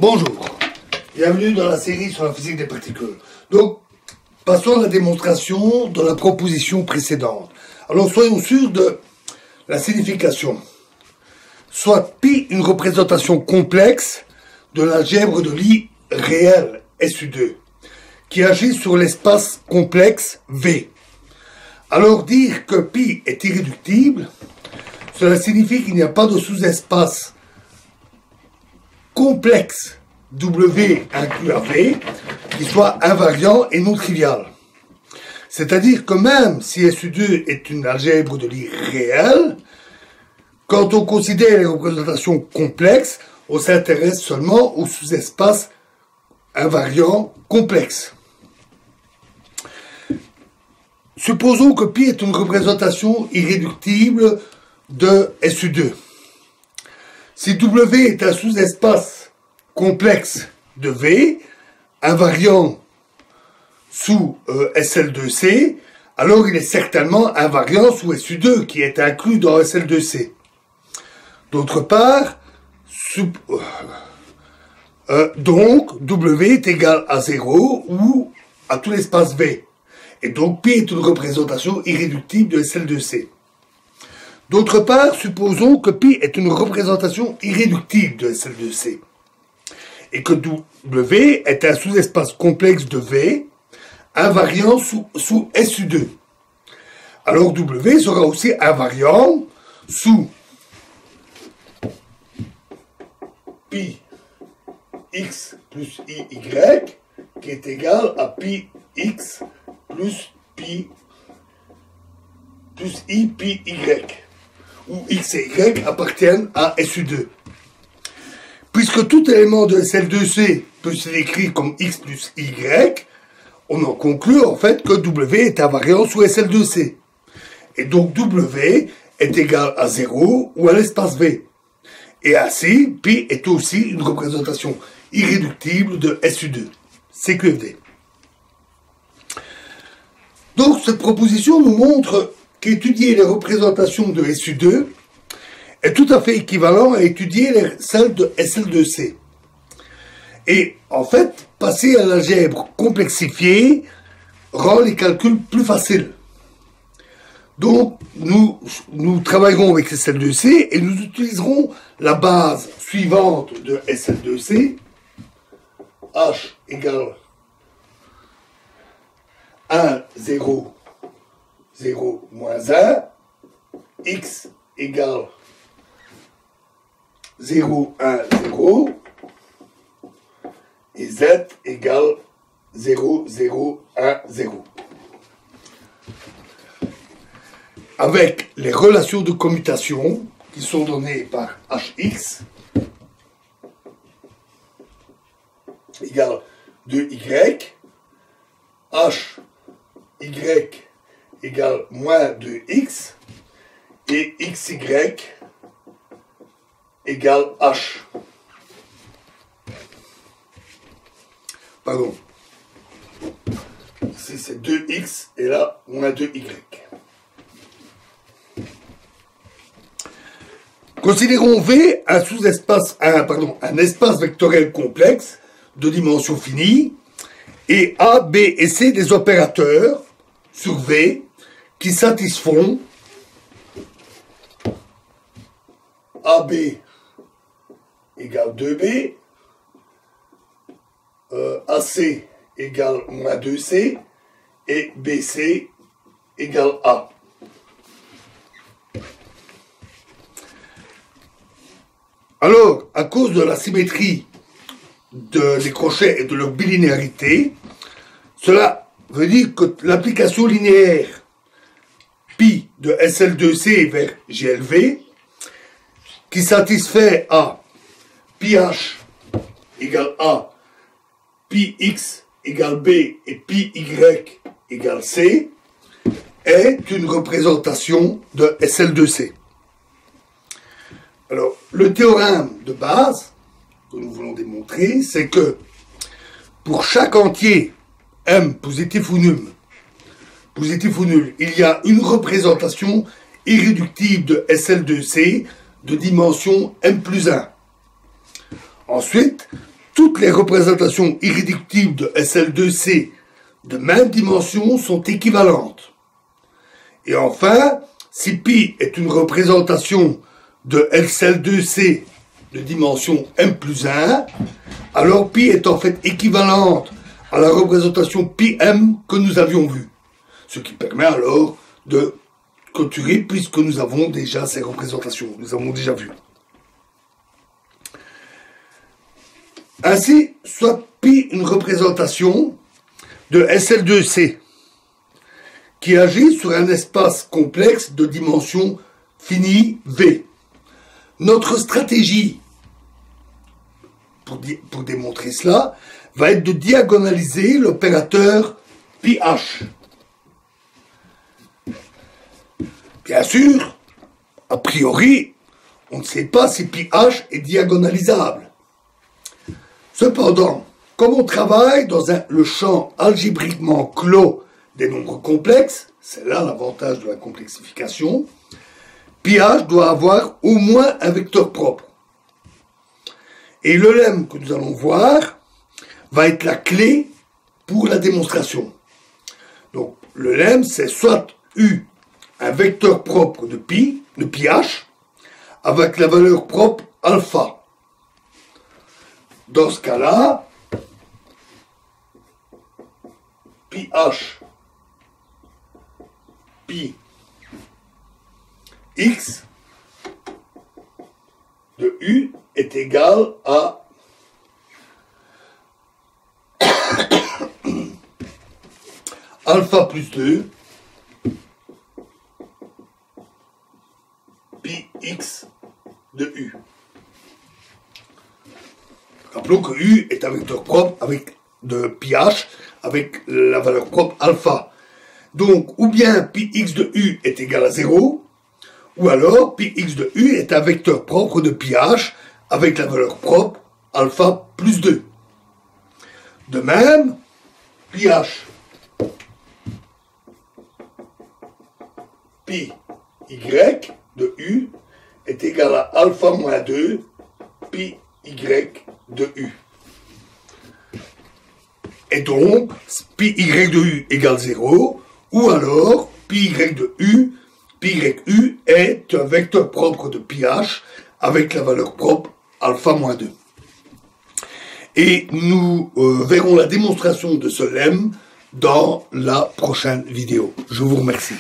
Bonjour, bienvenue dans la série sur la physique des particules. Donc, passons à la démonstration de la proposition précédente. Alors, soyons sûrs de la signification. Soit pi une représentation complexe de l'algèbre de Lie réel SU2, qui agit sur l'espace complexe V. Alors, dire que pi est irréductible, cela signifie qu'il n'y a pas de sous-espace complexe W inclus à V qui soit invariant et non trivial. C'est-à-dire que même si SU2 est une algèbre de Lie réelle, quand on considère les représentations complexes, on s'intéresse seulement aux sous-espaces invariants complexes. Supposons que pi est une représentation irréductible de SU2. Si W est un sous-espace complexe de V, invariant sous SL2C, alors il est certainement invariant sous SU2, qui est inclus dans SL2C. D'autre part, donc W est égal à 0 ou à tout l'espace V. Et donc pi est une représentation irréductible de SL2C. D'autre part, supposons que pi est une représentation irréductible de SL2C et que W est un sous-espace complexe de V invariant sous SU2. Alors W sera aussi invariant sous pi x plus i y qui est égal à pi x plus pi plus i pi y, où x et y appartiennent à SU2. Puisque tout élément de SL2C peut se décrire comme x plus y, on en conclut en fait que W est invariant sous SL2C. Et donc W est égal à 0 ou à l'espace V. Et ainsi, pi est aussi une représentation irréductible de SU2, CQFD. Donc cette proposition nous montre qu'étudier les représentations de SU2 est tout à fait équivalent à étudier celles de SL2C. Et en fait, passer à l'algèbre complexifiée rend les calculs plus faciles. Donc nous travaillerons avec SL2C et nous utiliserons la base suivante de SL2C, H égale 1, 0, 0, moins 1, x égale 0, 1, 0, et z égale 0, 0, 1, 0. Avec les relations de commutation qui sont données par hx égale 2y, hy égale moins 2x, et xy égale h. Pardon. Ici c'est 2x et là moins 2y. Considérons V un sous-espace, un espace vectoriel complexe de dimension finie et A, B et C des opérateurs sur V qui satisfont AB égale 2B, AC égale moins 2C et BC égale A. Alors, à cause de la symétrie des crochets et de leur bilinéarité, cela veut dire que l'application linéaire pi de SL2C vers GLV, qui satisfait à pi h égale A, pi x égale B et pi y égale C, est une représentation de SL2C. Alors, le théorème de base que nous voulons démontrer, c'est que pour chaque entier m positif ou nul, il y a une représentation irréductible de SL2C de dimension m plus 1. Ensuite, toutes les représentations irréductibles de SL2C de même dimension sont équivalentes. Et enfin, si pi est une représentation de SL2C de dimension m plus 1, alors pi est en fait équivalente à la représentation pi m que nous avions vue. Ce qui permet alors de clôturer puisque nous avons déjà ces représentations, nous avons déjà vu. Ainsi, soit pi une représentation de SL2C qui agit sur un espace complexe de dimension finie V. Notre stratégie pour démontrer cela va être de diagonaliser l'opérateur pH. Bien sûr, a priori, on ne sait pas si pH est diagonalisable. Cependant, comme on travaille dans le champ algébriquement clos des nombres complexes, c'est là l'avantage de la complexification, pH doit avoir au moins un vecteur propre. Et le lemme que nous allons voir va être la clé pour la démonstration. Donc le lemme, c'est soit U, un vecteur propre de pi, de pH, avec la valeur propre alpha. Dans ce cas-là, pH pi x de U est égal à alpha plus 2 pi x de U. Rappelons que U est un vecteur propre avec de pH avec la valeur propre alpha. Donc, ou bien pi x de U est égal à 0, ou alors pi x de U est un vecteur propre de pH avec la valeur propre alpha plus 2. De même, pH pi y de U est égal à alpha moins 2 pi y de U. Et donc, pi y de U égale 0, ou alors pi y de U, pi y est un vecteur propre de pH avec la valeur propre alpha moins 2. Et nous verrons la démonstration de ce lemme dans la prochaine vidéo. Je vous remercie.